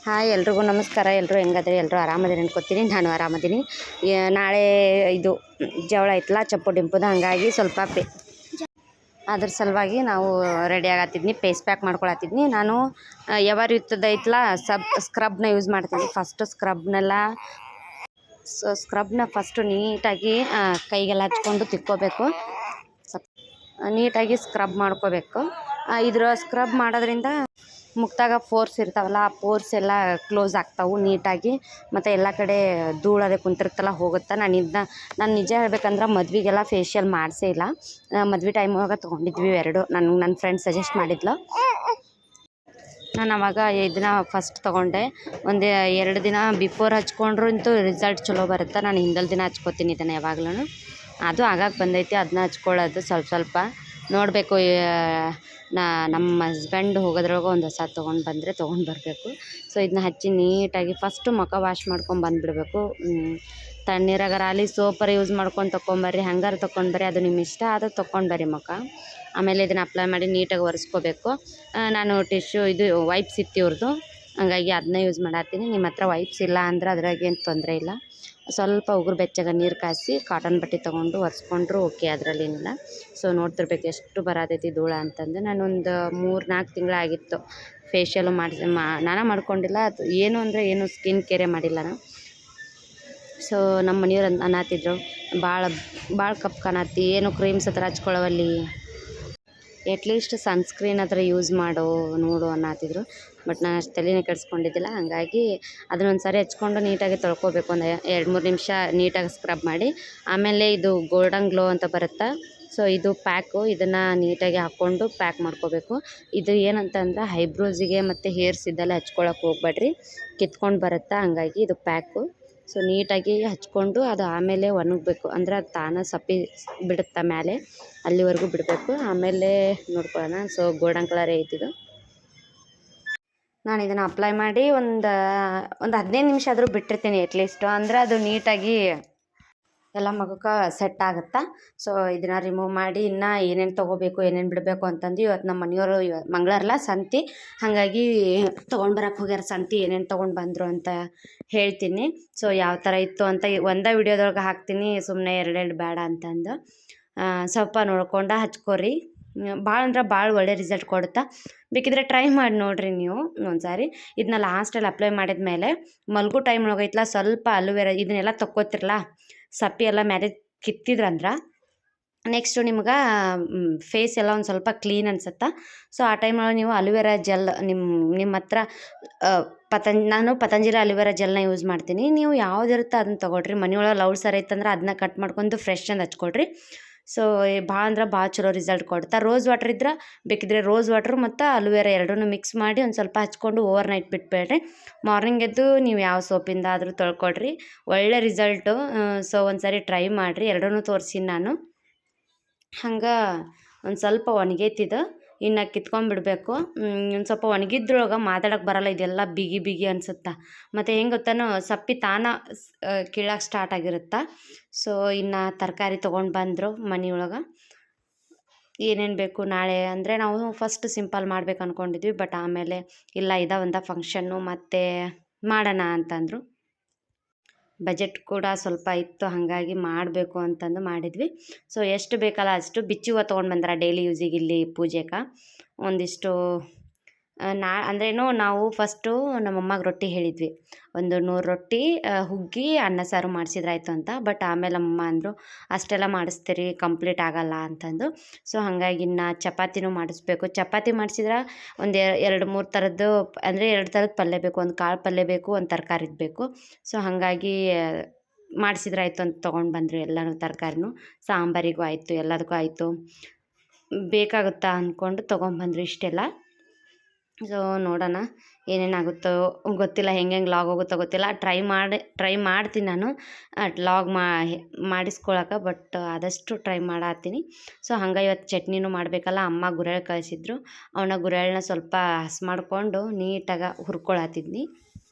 Hi ಎಲ್ರಿಗೂ ನಮಸ್ಕಾರ. ಎಲ್ಲರೂ ಹೆಂಗದ್ರಿ? ಎಲ್ಲರೂ ಆರಾಮದಿರಿ ಅನ್ಕೋತೀನಿ. ನಾನು ಆರಾಮದೀನಿ. ನಾಳೆ ಇದು ಜವಳ ಐತಲ್ಲ ಚಪ್ಪು ಡಿಂಪುದ, ಹಾಗಾಗಿ ಸ್ವಲ್ಪ ಅದ್ರ ಸಲುವಾಗಿ ನಾವು ರೆಡಿ ಆಗತ್ತಿದ್ನಿ. ಪೇಸ್ ಪ್ಯಾಕ್ ಮಾಡ್ಕೊಳತ್ತಿದ್ನಿ. ನಾನು ಎವರ್ ಯೂತ್ದ ಐತಲ್ಲ ಸ್ಕ್ರಬ್ನ ಯೂಸ್ ಮಾಡ್ತೀನಿ. ಸ್ಕ್ರಬ್ನ ಫಸ್ಟು ನೀಟಾಗಿ ಕೈಗೆಲ್ಲ ಹಚ್ಕೊಂಡು ತಿಕ್ಕೋಬೇಕು. ನೀಟಾಗಿ ಸ್ಕ್ರಬ್ ಮಾಡ್ಕೋಬೇಕು. ಇದ್ರ ಸ್ಕ್ರಬ್ ಮಾಡೋದ್ರಿಂದ ಮುಖದಾಗ ಪೋರ್ಸ್ ಇರ್ತಾವಲ್ಲ, ಆ ಪೋರ್ಸ್ ಎಲ್ಲ ಕ್ಲೋಸ್ ಆಗ್ತಾವೆ ನೀಟಾಗಿ. ಮತ್ತು ಎಲ್ಲ ಕಡೆ ಧೂಳದೆ ಕುಂತಿರ್ತಲ್ಲ ಹೋಗುತ್ತೆ. ನಾನು ನಿಜ ಹೇಳ್ಬೇಕಂದ್ರೆ ಮದ್ವೆಗೆಲ್ಲ ಫೇಶಿಯಲ್ ಮಾಡಿಸೇ ಇಲ್ಲ. ಮದ್ವೆ ಟೈಮ್ ಒಳಗೆ ತೊಗೊಂಡಿದ್ವಿ ಎರಡು. ನನ್ನ ಫ್ರೆಂಡ್ ಸಜೆಸ್ಟ್ ಮಾಡಿದ್ಲು. ನಾನು ಅವಾಗ 5 ದಿನ ಫಸ್ಟ್ ತೊಗೊಂಡೆ. ಒಂದು 2 ದಿನ ಬಿಫೋರ್ ಹಚ್ಕೊಂಡ್ರು ಅಂತೂ ರಿಸಲ್ಟ್ ಚಲೋ ಬರುತ್ತೆ. ನಾನು ಹಿಂದಲ್ ದಿನ ಹಚ್ಕೋತೀನಿ ಇದನ್ನು ಯಾವಾಗ್ಲೂ. ಅದು ಆಗಾಗ ಬಂದೈತಿ, ಅದನ್ನ ಹಚ್ಕೊಳ್ಳೋದು ಸ್ವಲ್ಪ ನೋಡಬೇಕು. ನಮ್ಮ ಹಸ್ಬೆಂಡ್ ಹೋಗೋದ್ರೊಳಗೆ ಒಂದು ಹೊಸ ತೊಗೊಂಡು ಬರಬೇಕು. ಸೊ ಇದನ್ನ ಹಚ್ಚಿ ನೀಟಾಗಿ ಫಸ್ಟು ಮುಖ ವಾಶ್ ಮಾಡ್ಕೊಂಡು ಬಂದುಬಿಡ್ಬೇಕು. ತಣ್ಣೀರಾಗರಾಲಿ ಸೋಪರ್ ಯೂಸ್ ಮಾಡ್ಕೊಂಡು ತೊಗೊಂಬರ್ರಿ, ಹಂಗಾರು ತೊಗೊಂಡ್ಬರ್ರಿ, ಅದು ನಿಮ್ಮ ಇಷ್ಟ, ಅದು ತೊಗೊಂಡ್ಬರ್ರಿ ಮುಖ. ಆಮೇಲೆ ಇದನ್ನು ಅಪ್ಲೈ ಮಾಡಿ ನೀಟಾಗಿ ಒರೆಸ್ಕೋಬೇಕು. ನಾನು ಇದು ವೈಪ್ಸ್ ಇತ್ತು ಇವ್ರದ್ದು, ಹಂಗಾಗಿ ಅದನ್ನ ಯೂಸ್ ಮಾಡತ್ತೀನಿ. ನಿಮ್ಮ ಹತ್ರ ವೈಪ್ಸ್ ಇಲ್ಲ ಅಂದ್ರೆ ಅದ್ರಾಗೇನು ತೊಂದರೆ ಇಲ್ಲ. ಸ್ವಲ್ಪ ಉಗುರು ಬೆಚ್ಚಗೆ ನೀರು ಕಾಯಿಸಿ ಕಾಟನ್ ಬಟ್ಟೆ ತೊಗೊಂಡು ಒರೆಸ್ಕೊಂಡ್ರು ಓಕೆ, ಅದರಲ್ಲೇನಿಲ್ಲ. ಸೊ ನೋಡ್ತಿರ್ಬೇಕು ಎಷ್ಟು ಬರತೈತಿ ಧೂಳ ಅಂತಂದು. ನಾನೊಂದು 3-4 ತಿಂಗಳಾಗಿತ್ತು ಫೇಶಿಯಲು ನಾನು ಮಾಡ್ಕೊಂಡಿಲ್ಲ. ಅದು ಏನು ಸ್ಕಿನ್ ಕೇರೇ ಮಾಡಿಲ್ಲ ನಾನು. ಸೊ ನಮ್ಮ ಮನೆಯವ್ರು ಅನ್ನತ್ತಿದ್ರು, ಭಾಳ ಕಪ್ ಕಾಣತ್ತಿ, ಏನು ಕ್ರೀಮ್ಸ್ ಹತ್ರ ಹಚ್ಕೊಳ್ಳೋವಲ್ಲಿ, ಎಟ್ಲೀಸ್ಟ್ ಸನ್ಸ್ಕ್ರೀನ್ ಹತ್ರ ಯೂಸ್ ನೋಡು ಅನ್ನತ್ತಿದ್ರು. ಬಟ್ ನಾನು ಅಷ್ಟು ತಲೆನೇ ಕೆಡಿಸ್ಕೊಂಡಿದ್ದಿಲ್ಲ. ಹಾಗಾಗಿ ಅದನ್ನೊಂದು ಸಾರಿ ಹಚ್ಕೊಂಡು ನೀಟಾಗಿ ತೊಳ್ಕೊಬೇಕು. ಒಂದು 2-3 ನಿಮಿಷ ನೀಟಾಗಿ ಸ್ಕ್ರಬ್ ಮಾಡಿ, ಆಮೇಲೆ ಇದು ಗೋಲ್ಡನ್ ಗ್ಲೋ ಅಂತ ಬರುತ್ತೆ. ಸೊ ಇದು ಪ್ಯಾಕು, ಇದನ್ನು ನೀಟಾಗಿ ಹಾಕ್ಕೊಂಡು ಪ್ಯಾಕ್ ಮಾಡ್ಕೋಬೇಕು. ಇದು ಏನಂತಂದ್ರೆ ಐಬ್ರೋಸಿಗೆ ಮತ್ತು ಹೇರ್ಸ್ ಇದೆಲ್ಲ ಹಚ್ಕೊಳಕ್ಕೆ ಹೋಗ್ಬೇಡ್ರಿ, ಕಿತ್ಕೊಂಡು ಬರುತ್ತೆ. ಹಂಗಾಗಿ ಇದು ಪ್ಯಾಕು. ಸೊ ನೀಟಾಗಿ ಹಚ್ಕೊಂಡು ಅದು ಆಮೇಲೆ ಒಣಗಬೇಕು. ಅಂದ್ರೆ ಅದು ತಾನೇ ಸಪ್ಪೆ ಬಿಡುತ್ತೆ ಮೇಲೆ, ಅಲ್ಲಿವರೆಗೂ ಬಿಡಬೇಕು. ಆಮೇಲೆ ನೋಡ್ಕೊಳ್ಳೋಣ. ಸೊ ಗೋಲ್ಡನ್ ಕಲರ್ ಐತಿದು. ನಾನು ಇದನ್ನು ಅಪ್ಲೈ ಮಾಡಿ ಒಂದು 15 ನಿಮಿಷ ಆದರೂ ಬಿಟ್ಟಿರ್ತೀನಿ ಅಟ್ಲೀಸ್ಟು. ಅಂದರೆ ಅದು ನೀಟಾಗಿ ಎಲ್ಲ ಮಗಕ್ಕೆ ಸೆಟ್ ಆಗುತ್ತೆ. ಸೊ ಇದನ್ನು ರಿಮೂವ್ ಮಾಡಿ ಇನ್ನು ಏನೇನು ತೊಗೋಬೇಕು, ಏನೇನು ಬಿಡಬೇಕು ಅಂತಂದು ಇವತ್ತು ನಮ್ಮ ಮನೆಯವರು ಮಂಗಳವಾರಲ್ಲ ಸಂತೆ, ಹಾಗಾಗಿ ತೊಗೊಂಡ್ಬರಕ್ಕೆ ಹೋಗ್ಯಾರ. ಸಂತೆ ಏನೇನು ತೊಗೊಂಡು ಬಂದರು ಅಂತ ಹೇಳ್ತೀನಿ. ಸೊ ಯಾವ ಥರ ಇತ್ತು ಅಂತ ಒಂದೇ ವಿಡಿಯೋದೊಳಗೆ ಹಾಕ್ತೀನಿ, ಸುಮ್ಮನೆ 2 ಬೇಡ ಅಂತಂದು. ಸ್ವಲ್ಪ ನೋಡ್ಕೊಂಡು ಹಚ್ಕೋರಿ. ಭಾಳ ಅಂದ್ರೆ ಭಾಳ ಒಳ್ಳೆ ರಿಸಲ್ಟ್ ಕೊಡುತ್ತೆ. ಬೇಕಿದ್ರೆ ಟ್ರೈ ಮಾಡಿ ನೋಡಿರಿ ನೀವು ಒಂದು ಸಾರಿ. ಇದನ್ನ ಲಾಸ್ಟಲ್ಲಿ ಅಪ್ಲೈ ಮಾಡಿದ ಮೇಲೆ ಮಲ್ಗೋ ಟೈಮ್ ಒಳಗೈತಲ್ಲ ಸ್ವಲ್ಪ ಅಲೋವೆರಾ ಇದನ್ನೆಲ್ಲ ತೊಕ್ಕೋತಿರಲ್ಲ, ಸಪ್ಪೆ ಎಲ್ಲ ಮೇಲೆ ಕಿತ್ತಿದ್ರಂದ್ರೆ ನೆಕ್ಸ್ಟು ನಿಮ್ಗೆ ಫೇಸ್ ಎಲ್ಲ ಒಂದು ಸ್ವಲ್ಪ ಕ್ಲೀನ್ ಅನ್ಸುತ್ತೆ. ಸೊ ಆ ಟೈಮೊಳಗೆ ನೀವು ಅಲೋವೆರಾ ಜೆಲ್ ನಿಮ್ಮ ಹತ್ರ ನಾನು ಪತಂಜಲಿ ಅಲೋವೆರಾ ಜೆಲ್ನ ಯೂಸ್ ಮಾಡ್ತೀನಿ. ನೀವು ಯಾವುದಿರುತ್ತೆ ಅದನ್ನ ತೊಗೊಳ್ರಿ. ಮನೆಯೊಳಗೆ ಲೌಡ್ ಸರ್ ಐತಂದ್ರೆ ಅದನ್ನ ಕಟ್ ಮಾಡ್ಕೊಂಡು ಫ್ರೆಶ್ ಅಂದು ಹಚ್ಕೊಳ್ರಿ. ಸೊ ಭಾಳ ಅಂದ್ರೆ ಭಾಳ ಚಲೋ ರಿಸಲ್ಟ್ ಕೊಡ್ತಾ. ರೋಸ್ ವಾಟ್ರ್ ಇದ್ರೆ ಬೇಕಿದ್ರೆ ರೋಸ್ ವಾಟ್ರು ಮತ್ತು ಅಲೋವೆರಾ ಎರಡನ್ನೂ ಮಿಕ್ಸ್ ಮಾಡಿ ಒಂದು ಸ್ವಲ್ಪ ಹಚ್ಕೊಂಡು ಓವರ್ ನೈಟ್ ಬಿಟ್ಬೇಡ್ರಿ. ಮಾರ್ನಿಂಗ್ ಎದ್ದು ನೀವು ಯಾವ ಸೋಪಿಂದ ಆದರೂ ತೊಳ್ಕೊಳ್ರಿ, ಒಳ್ಳೆ ರಿಸಲ್ಟು. ಸೊ ಒಂದು ಸಾರಿ ಟ್ರೈ ಮಾಡಿರಿ. ಎರಡನ್ನೂ ತೋರಿಸಿನಿ ನಾನು. ಹಂಗೆ ಒಂದು ಸ್ವಲ್ಪ ಒಣಗೈತಿದು, ಇನ್ನು ಕಿತ್ಕೊಂಡ್ಬಿಡ್ಬೇಕು. ಒಂದು ಸ್ವಲ್ಪ ಒಣಗಿದ್ರೊಳಗೆ ಮಾತಾಡೋಕೆ ಬರೋಲ್ಲ, ಇದೆಲ್ಲ ಬಿಗಿ ಅನಿಸುತ್ತೆ. ಮತ್ತು ಹೆಂಗೆ ಗೊತ್ತಾನೋ ಸಪ್ಪೆ ಕೀಳಕ್ಕೆ ಸ್ಟಾರ್ಟ್ ಆಗಿರುತ್ತೆ. ಸೊ ಇನ್ನು ತರಕಾರಿ ತೊಗೊಂಡು ಬಂದರು ಮನೆಯೊಳಗೆ. ಏನೇನು ಬೇಕು ನಾಳೆ ಅಂದರೆ ನಾವು ಫಸ್ಟ್ ಸಿಂಪಲ್ ಮಾಡ್ಬೇಕು ಅಂದ್ಕೊಂಡಿದ್ವಿ. ಬಟ್ ಆಮೇಲೆ ಇಲ್ಲ ಒಂದು ಫಂಕ್ಷನ್ನು ಮತ್ತು ಮಾಡೋಣ ಅಂತಂದರು. ಬಜೆಟ್ ಕೂಡ ಸ್ವಲ್ಪ ಇತ್ತು, ಹಾಗಾಗಿ ಮಾಡಬೇಕು ಅಂತಂದು ಮಾಡಿದ್ವಿ. ಸೊ ಎಷ್ಟು ಬೇಕಲ್ಲ ಅಷ್ಟು ಬಿಚ್ಚಿ ಹೂವು ತೊಗೊಂಡು ಬಂದ್ರೆ ಡೈಲಿ ಯೂಸಿಗೆ ಇಲ್ಲಿ ಪೂಜೆಗೆ ಒಂದಿಷ್ಟು. ಅಂದ್ರೇನು ನಾವು ಫಸ್ಟು ನಮ್ಮಮ್ಮಗೆ ರೊಟ್ಟಿ ಹೇಳಿದ್ವಿ, ಒಂದು 100 ರೊಟ್ಟಿ ಹುಗ್ಗಿ ಅನ್ನ ಸಾರು ಮಾಡಿಸಿದ್ರಾಯ್ತು ಅಂತ. ಬಟ್ ಆಮೇಲೆ ನಮ್ಮಮ್ಮ ಅಂದರು ಅಷ್ಟೆಲ್ಲ ಮಾಡಿಸ್ತೀರಿ ಕಂಪ್ಲೀಟ್ ಆಗಲ್ಲ ಅಂತಂದು. ಸೊ ಹಾಗಾಗಿ ಇನ್ನು ಚಪಾತಿನೂ ಮಾಡಿಸ್ಬೇಕು. ಚಪಾತಿ ಮಾಡಿಸಿದ್ರೆ ಒಂದು 2-3 ಥರದ್ದು, ಅಂದರೆ 2 ಥರದ ಪಲ್ಯ ಬೇಕು, ಒಂದು ಕಾಳು ಪಲ್ಯ ಬೇಕು, ಒಂದು ತರಕಾರಿದು ಬೇಕು. ಸೊ ಹಾಗಾಗಿ ಮಾಡಿಸಿದ್ರಾಯ್ತು ಅಂತ ತೊಗೊಂಡು ಬಂದರು ಎಲ್ಲನೂ ತರಕಾರಿನೂ. ಸಾಂಬಾರಿಗೂ ಆಯಿತು, ಎಲ್ಲದಕ್ಕೂ ಆಯಿತು. ಬೇಕಾಗುತ್ತಾ ಅಂದ್ಕೊಂಡು ತೊಗೊಂಬಂದರು ಇಷ್ಟೆಲ್ಲ. ಸೊ ನೋಡೋಣ ಏನೇನಾಗುತ್ತೋ ಗೊತ್ತಿಲ್ಲ, ಹೆಂಗೆ ಲಾಗ್ ಹೋಗುತ್ತೋ ಗೊತ್ತಿಲ್ಲ. ಟ್ರೈ ಮಾಡ್ತೀನಿ ನಾನು ಲಾಗ್ ಮಾಡಿಸ್ಕೊಳಕ್ಕೆ. ಬಟ್ ಆದಷ್ಟು ಟ್ರೈ ಮಾಡತ್ತೀನಿ. ಸೊ ಹಂಗೆ ಇವತ್ತು ಚಟ್ನಿನೂ ಮಾಡಬೇಕಲ್ಲ. ಅಮ್ಮ ಗುರೆಳ್ಳು ಕಳಿಸಿದ್ರು, ಅವನ್ನ ಗುರೆಳ್ಳನ್ನ ಸ್ವಲ್ಪ ಹಸಿ ಮಾಡಿಕೊಂಡು ನೀಟಾಗಿ ಹುರ್ಕೊಳತ್ತಿದ್ನಿ.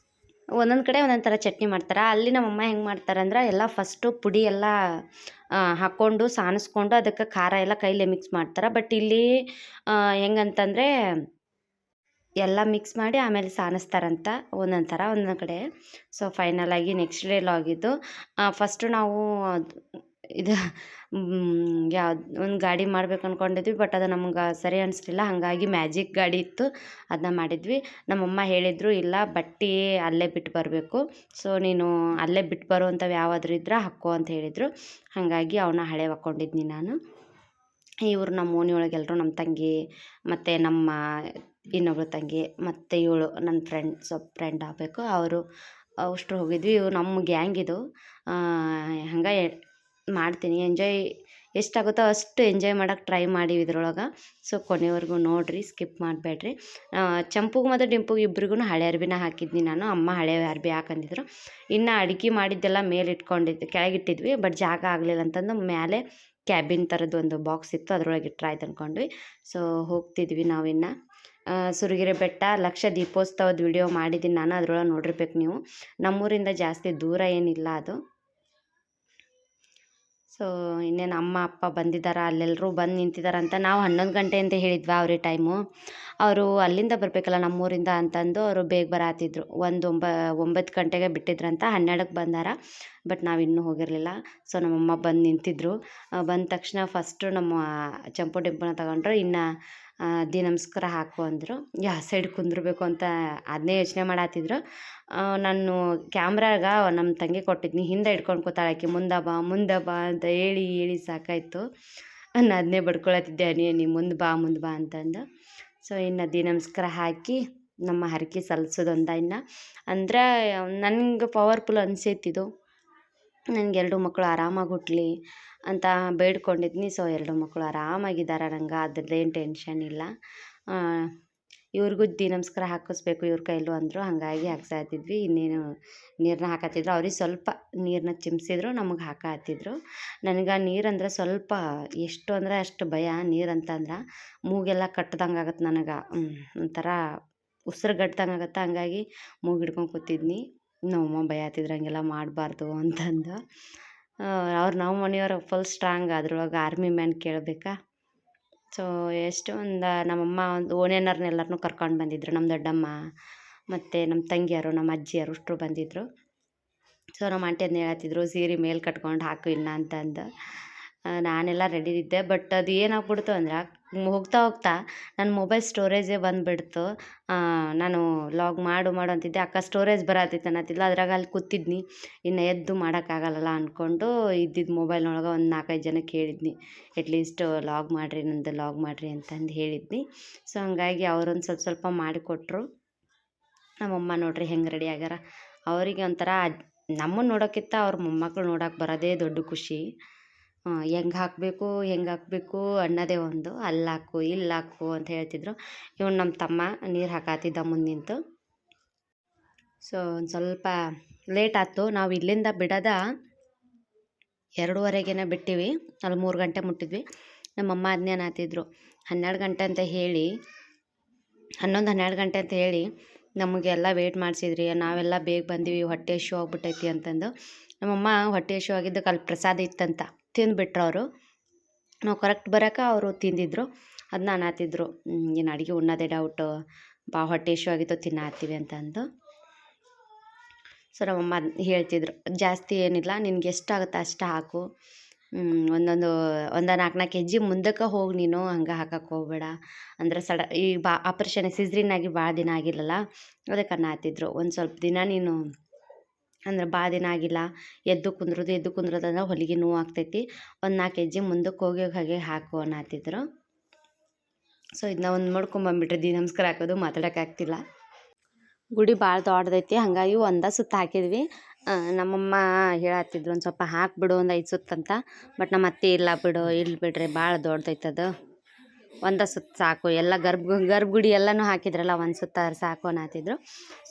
ಒಂದೊಂದು ಕಡೆ ಒಂದೊಂದು ಥರ ಚಟ್ನಿ ಮಾಡ್ತಾರೆ. ಅಲ್ಲಿ ನಮ್ಮಮ್ಮ ಹೆಂಗೆ ಮಾಡ್ತಾರಂದ್ರೆ ಎಲ್ಲ ಫಸ್ಟು ಪುಡಿ ಎಲ್ಲ ಹಾಕ್ಕೊಂಡು ಸಾನಿಸ್ಕೊಂಡು ಅದಕ್ಕೆ ಖಾರ ಎಲ್ಲ ಕೈಲೇ ಮಿಕ್ಸ್ ಮಾಡ್ತಾರೆ. ಬಟ್ ಇಲ್ಲಿ ಹೆಂಗಂತಂದರೆ ಎಲ್ಲ ಮಿಕ್ಸ್ ಮಾಡಿ ಆಮೇಲೆ ಸಾನಿಸ್ತಾರಂತ ಒಂದೊಂದು ಥರ ಒಂದೊಂದು ಕಡೆ. ಸೊ ಫೈನಲಾಗಿ ನೆಕ್ಸ್ಟ್ ಡೇ ಲಾಗಿದ್ದು. ಫಸ್ಟು ನಾವು ಇದು ಯಾವ್ದು ಒಂದು ಗಾಡಿ ಮಾಡ್ಬೇಕು ಅಂದ್ಕೊಂಡಿದ್ವಿ, ಬಟ್ ಅದು ನಮ್ಗೆ ಸರಿ ಅನಿಸ್ಲಿಲ್ಲ. ಹಾಗಾಗಿ ಮ್ಯಾಜಿಕ್ ಗಾಡಿ ಇತ್ತು, ಅದನ್ನ ಮಾಡಿದ್ವಿ. ನಮ್ಮಮ್ಮ ಹೇಳಿದರು, ಇಲ್ಲ ಬಟ್ಟೆ ಅಲ್ಲೇ ಬಿಟ್ಟು ಬರಬೇಕು, ಸೊ ನೀನು ಅಲ್ಲೇ ಬಿಟ್ಟು ಬರುವಂಥವು ಯಾವಾದರೂ ಇದ್ರೆ ಹಾಕ್ಕೋ ಅಂತ ಹೇಳಿದರು. ಹಾಗಾಗಿ ಅವನ್ನ ಹಳೆ ಹಾಕ್ಕೊಂಡಿದ್ನಿ ನಾನು. ಇವರು ನಮ್ಮ ಓಣಿ ಎಲ್ಲರೂ ನಮ್ಮ ತಂಗಿ ಮತ್ತು ನಮ್ಮ ಇನ್ನೊಬ್ಳು ತಂಗಿ ಮತ್ತು ಇವಳು ನನ್ನ ಫ್ರೆಂಡ್ ಆಗಬೇಕು, ಅವರು ಅಷ್ಟರು ಹೋಗಿದ್ವಿ. ಇವು ನಮ್ಮ ಗ್ಯಾಂಗ್ ಇದು. ಹಂಗೆ ಮಾಡ್ತೀನಿ, ಎಂಜಾಯ್ ಎಷ್ಟಾಗುತ್ತೋ ಅಷ್ಟು ಎಂಜಾಯ್ ಮಾಡೋಕ್ಕೆ ಟ್ರೈ ಮಾಡೀವಿ ಇದ್ರೊಳಗೆ. ಸೊ ಕೊನೆವರೆಗೂ ನೋಡಿರಿ, ಸ್ಕಿಪ್ ಮಾಡಬೇಡ್ರಿ. ಚಂಪುಗೆ ಮತ್ತು ಡಿಂಪುಗೆ ಇಬ್ರಿಗೂ ಹಳೆ ಅರ್ಬಿನ ಹಾಕಿದ್ನಿ ನಾನು. ಅಮ್ಮ ಹಳೆ ಅರ್ಬಿ ಹಾಕಂದಿದ್ರು. ಇನ್ನು ಅಡುಗೆ ಮಾಡಿದ್ದೆಲ್ಲ ಮೇಲೆ ಇಟ್ಕೊಂಡಿದ್ದು, ಕೆಳಗಿಟ್ಟಿದ್ವಿ, ಬಟ್ ಜಾಗ ಆಗಲಿಲ್ಲ ಅಂತಂದು ಮೇಲೆ ಕ್ಯಾಬಿನ್ ಥರದ್ದು ಒಂದು ಬಾಕ್ಸ್ ಇತ್ತು, ಅದರೊಳಗೆ ಇಟ್ರಾಯ್ತು ಅಂದ್ಕೊಂಡ್ವಿ. ಸೊ ಹೋಗ್ತಿದ್ವಿ ನಾವಿನ್ನು. ಸುರಗಿರೆ ಬೆಟ್ಟ ಲಕ್ಷ ದೀಪೋತ್ಸವದ ವಿಡಿಯೋ ಮಾಡಿದ್ದೀನಿ ನಾನು, ಅದರೊಳಗೆ ನೋಡಿರ್ಬೇಕು ನೀವು. ನಮ್ಮೂರಿಂದ ಜಾಸ್ತಿ ದೂರ ಏನಿಲ್ಲ ಅದು. ಸೊ ಇನ್ನೇನು ಅಮ್ಮ ಅಪ್ಪ ಬಂದಿದ್ದಾರೆ, ಅಲ್ಲೆಲ್ಲರೂ ಬಂದು ನಿಂತಿದ್ದಾರೆ ಅಂತ. ನಾವು 11 ಗಂಟೆ ಅಂತ ಹೇಳಿದ್ವಿ ಅವ್ರಿಗೆ ಟೈಮು. ಅವರು ಅಲ್ಲಿಂದ ಬರಬೇಕಲ್ಲ ನಮ್ಮೂರಿಂದ ಅಂತಂದು ಅವರು ಬೇಗ ಬರತ್ತಿದ್ರು. 9 ಗಂಟೆಗೆ ಬಿಟ್ಟಿದ್ರಂತ, 12ಕ್ಕೆ ಬಂದಾರ. ಬಟ್ ನಾವು ಇನ್ನೂ ಹೋಗಿರಲಿಲ್ಲ. ಸೊ ನಮ್ಮಮ್ಮ ಬಂದು ನಿಂತಿದ್ರು. ಬಂದ ತಕ್ಷಣ ಫಸ್ಟು ನಮ್ಮ ಚಂಪು ಡಿಂಪುನ ತಗೊಂಡ್ರು. ಇನ್ನು ನಮಸ್ಕಾರ ಹಾಕು ಅಂದರು. ಯಾವ ಸೈಡ್ ಕುಂದಿರ್ಬೇಕು ಅಂತ ಅದನ್ನೇ ಯೋಚನೆ ಮಾಡತ್ತಿದ್ರು. ನಾನು ಕ್ಯಾಮ್ರಾಗ ನಮ್ಮ ತಂಗಿ ಕೊಟ್ಟಿದ್ನಿ, ಹಿಂದೆ ಹಿಡ್ಕೊಂಡು ಕೂತಾಳಾಕಿ, ಮುಂದೆ ಬಾ ಅಂತ ಹೇಳಿ ಸಾಕಾಯಿತು. ನಾನು ಅದನ್ನೇ ಬಡ್ಕೊಳತ್ತಿದ್ದೆ, ನೀ ಮುಂದೆ ಬಾ ಅಂತಂದು. ಸೊ ಇನ್ನು ನಮಸ್ಕಾರ ಹಾಕಿ ನಮ್ಮ ಹರಕೆ ಸಲ್ಲಿಸೋದೊಂದ. ಇನ್ನು ಅಂದ್ರೆ ನನಗೆ ಪವರ್ಫುಲ್ ಅನಿಸೈತಿದು. ನನಗೆ 2 ಮಕ್ಕಳು ಆರಾಮಾಗಿ ಹುಟ್ಟಲಿ ಅಂತ ಬೇಡ್ಕೊಂಡಿದ್ನಿ. ಸೊ 2 ಮಕ್ಕಳು ಆರಾಮಾಗಿದ್ದಾರೆ, ನಂಗೆ ಅದ್ರದ್ದೇನು ಟೆನ್ಷನ್ ಇಲ್ಲ. ಇವ್ರಿಗೂ ನಮಸ್ಕಾರ ಹಾಕಿಸ್ಬೇಕು ಇವ್ರ ಕೈಲೂ ಅಂದರು. ಹಾಗಾಗಿ ಹಾಕ್ಸಾತಿದ್ವಿ. ಇನ್ನೇನು ನೀರನ್ನ ಹಾಕತ್ತಿದ್ರು, ಅವ್ರಿಗೆ ಸ್ವಲ್ಪ ನೀರನ್ನ ಚಿಮ್ಸಿದ್ರು, ನಮಗೆ ಹಾಕತ್ತಿದ್ರು. ನನಗೆ ನೀರಂದ್ರೆ ಸ್ವಲ್ಪ ಎಷ್ಟು ಅಂದರೆ ಅಷ್ಟು ಭಯ. ನೀರಂತಂದ್ರೆ ಮೂಗೆಲ್ಲ ಕಟ್ಟದಂಗೆ ಆಗತ್ತೆ ನನಗೆ, ಒಂಥರ ಉಸಿರುಗಟ್ದಂಗೆ ಆಗತ್ತೆ. ಹಂಗಾಗಿ ಮೂಗು ಹಿಡ್ಕೊಂಡು ಕೂತಿದ್ನಿ. ನಮ್ಮಮ್ಮ ಭಯತ್ತಿದ್ರು, ಹಂಗೆಲ್ಲ ಮಾಡಬಾರ್ದು ಅಂತಂದು. ನಮ್ಮ ಮನೆಯವ್ರು ಫುಲ್ ಸ್ಟ್ರಾಂಗ್, ಅದ್ರೊಳಗೆ ಆರ್ಮಿ ಮ್ಯಾನ್ ಕೇಳಬೇಕಾ. ಸೊ ನಮ್ಮಮ್ಮ ಒಂದು ಓಣ್ಯಾನವ್ರನ್ನೆಲ್ಲರನ್ನೂ ಕರ್ಕೊಂಡು ಬಂದಿದ್ರು. ನಮ್ಮ ದೊಡ್ಡಮ್ಮ ಮತ್ತು ನಮ್ಮ ತಂಗಿಯರು, ನಮ್ಮ ಅಜ್ಜಿಯರು ಅಷ್ಟರು ಬಂದಿದ್ದರು. ಸೊ ನಮ್ಮ ಆಂಟಿ ಅದನ್ನ ಹೇಳತ್ತಿದ್ರು, ಸೀರೆ ಮೇಲೆ ಕಟ್ಕೊಂಡು ಹಾಕು ಇನ್ನು ಅಂತಂದು. ನಾನೆಲ್ಲ ರೆಡಿ ಇದ್ದೆ. ಬಟ್ ಅದು ಏನಾಗ್ಬಿಡ್ತು ಅಂದ್ರೆ, ಹೋಗ್ತಾ ನನ್ನ ಮೊಬೈಲ್ ಸ್ಟೋರೇಜೇ ಬಂದುಬಿಡ್ತು. ನಾನು ಲಾಗ್ ಮಾಡು ಅಂತಿದ್ದೆ, ಅಕ್ಕ ಸ್ಟೋರೇಜ್ ಬರತ್ತಿತ್ತು ಅನ್ನತ್ತಿದ್ಲು. ಅದ್ರಾಗ ಅಲ್ಲಿ ಕೂತಿದ್ನಿ, ಇನ್ನು ಎದ್ದು ಮಾಡೋಕ್ಕಾಗಲ್ಲ ಅಂದ್ಕೊಂಡು ಇದ್ದಿದ್ದು ಮೊಬೈಲ್ನೊಳಗೆ ಒಂದು 4-5 ಜನಕ್ಕೆ ಹೇಳಿದ್ನಿ, ಅಟ್ಲೀಸ್ಟ್ ಲಾಗ್ ಮಾಡಿರಿ ಅಂತಂದು ಹೇಳಿದ್ನಿ. ಸೊ ಹಂಗಾಗಿ ಅವರೊಂದು ಸ್ವಲ್ಪ ಮಾಡಿಕೊಟ್ರು. ನಮ್ಮಮ್ಮ ನೋಡ್ರಿ ಹೆಂಗೆ ರೆಡಿ ಆಗ್ಯಾರ. ಅವರಿಗೆ ಒಂಥರ ನಮ್ಮನ್ನು ನೋಡೋಕ್ಕಿಂತ ಅವ್ರ ಮೊಮ್ಮಕ್ಕಳು ನೋಡೋಕೆ ಬರೋದೇ ದೊಡ್ಡ ಖುಷಿ. ಹೆಂಗೆ ಹಾಕಬೇಕು ಅನ್ನೋದೇ ಒಂದು. ಅಲ್ಲಾಕು ಇಲ್ಲಾಕು ಅಂತ ಹೇಳ್ತಿದ್ರು. ಇವನು ನಮ್ಮ ತಮ್ಮ ನೀರು ಹಾಕತ್ತಿದ್ದ ಮುಂದೆ ನಿಂತು. ಸೊ ಒಂದು ಸ್ವಲ್ಪ ಲೇಟ್ ಆಯ್ತು. ನಾವು ಇಲ್ಲಿಂದ ಬಿಡೋದ 2:30ಗೇನೆ ಬಿಟ್ಟಿವಿ, ಅಲ್ಲಿ 3 ಗಂಟೆ ಮುಟ್ಟಿದ್ವಿ. ನಮ್ಮಮ್ಮ ಅದನ್ನೇ ಅನ್ನತ್ತಿದ್ರು, 12 ಗಂಟೆ ಅಂತ ಹೇಳಿ 11-12 ಗಂಟೆ ಅಂತ ಹೇಳಿ ನಮಗೆಲ್ಲ ವೇಟ್ ಮಾಡಿಸಿದ್ರಿ, ನಾವೆಲ್ಲ ಬೇಗ ಬಂದೀವಿ, ಹೊಟ್ಟೆ ಹಸಿವು ಆಗ್ಬಿಟ್ಟೈತಿ ಅಂತಂದು. ನಮ್ಮಮ್ಮ ಹೊಟ್ಟೆ ಹಸಿವು ಆಗಿದ್ದಕ್ಕೆ ಅಲ್ಲಿ ಪ್ರಸಾದ ಇತ್ತಂತ ತಿಂದುಬಿಟ್ರು ಅವರು. ನಾವು ಕರೆಕ್ಟ್ ಬರೋಕೆ ಅವರು ತಿಂದಿದ್ರು. ಅದನ್ನ ಅನ್ನತ್ತಿದ್ರು, ಏನು ಅಡುಗೆ ಉಣ್ಣೋದೇ ಡೌಟು, ಹೊಟ್ಟೆ ಹಸಿವು ಆಗಿತ್ತು ತಿನ್ನತ್ತೀವಿ ಅಂತಂದು. ಸೊ ನಮ್ಮಮ್ಮ ಹೇಳ್ತಿದ್ರು, ಜಾಸ್ತಿ ಏನಿಲ್ಲ, ನಿನ್ಗೆ ಎಷ್ಟಾಗುತ್ತೆ ಅಷ್ಟು ಹಾಕು, ಒಂದು 4 kg ಮುಂದಕ್ಕೆ ಹೋಗಿ ನೀನು, ಹಂಗೆ ಹಾಕಕ್ಕೆ ಹೋಗ್ಬೇಡ ಅಂದ್ರೆ ಈ ಆಪ್ರೇಷನ್ ಸಿಸ್ರಿನ್ ಆಗಿ ಭಾಳ ದಿನ ಆಗಿಲ್ಲಲ್ಲ, ಅದಕ್ಕೆ ಅನ್ನತ್ತಿದ್ರು. ಒಂದು ಸ್ವಲ್ಪ ದಿನ ನೀನು ಅಂದ್ರೆ ಭಾಳ ದಿನ ಆಗಿಲ್ಲ, ಎದ್ದು ಕುಂದ್ರೋದು ಅಂದ್ರೆ ಹೊಲಿಗೆ ನೋವು ಆಗ್ತೈತಿ, ಒಂದು 4 kg ಮುಂದಕ್ಕೆ ಹೋಗಿ ಹಾಗೆ ಹಾಕು ಅನ್ನತ್ತಿದ್ರು. ಸೊ ಇದನ್ನ ಒಂದು ಮಾಡ್ಕೊಂಬಂದ್ಬಿಟ್ರೆ ನಮಸ್ಕಾರ ಹಾಕೋದು ಮಾತಾಡೋಕ್ಕಾಗ್ತಿಲ್ಲ. ಗುಡಿ ಭಾಳ ದೊಡ್ಡದೈತಿ, ಹಾಗಾಗಿ ಒಂದೇ ಸುತ್ತ ಹಾಕಿದ್ವಿ. ನಮ್ಮಮ್ಮ ಹೇಳತ್ತಿದ್ರು, ಒಂದು ಸ್ವಲ್ಪ ಹಾಕಿಬಿಡು, ಒಂದು 5 ಸುತ್ತು ಅಂತ. ಬಟ್ ನಮ್ಮ ಅತ್ತೆ ಇಲ್ಲ ಬಿಡ್ರಿ ಭಾಳ ದೊಡ್ಡದೈತೆ ಅದು, ಒಂದೇ ಸುತ್ತು ಸಾಕು, ಎಲ್ಲ ಗರ್ಭಗುಡಿ ಎಲ್ಲನೂ ಹಾಕಿದ್ರಲ್ಲ, ಒಂದು ಸುತ್ತ ಸಾಕು ಅನ್ನತ್ತಿದ್ರು.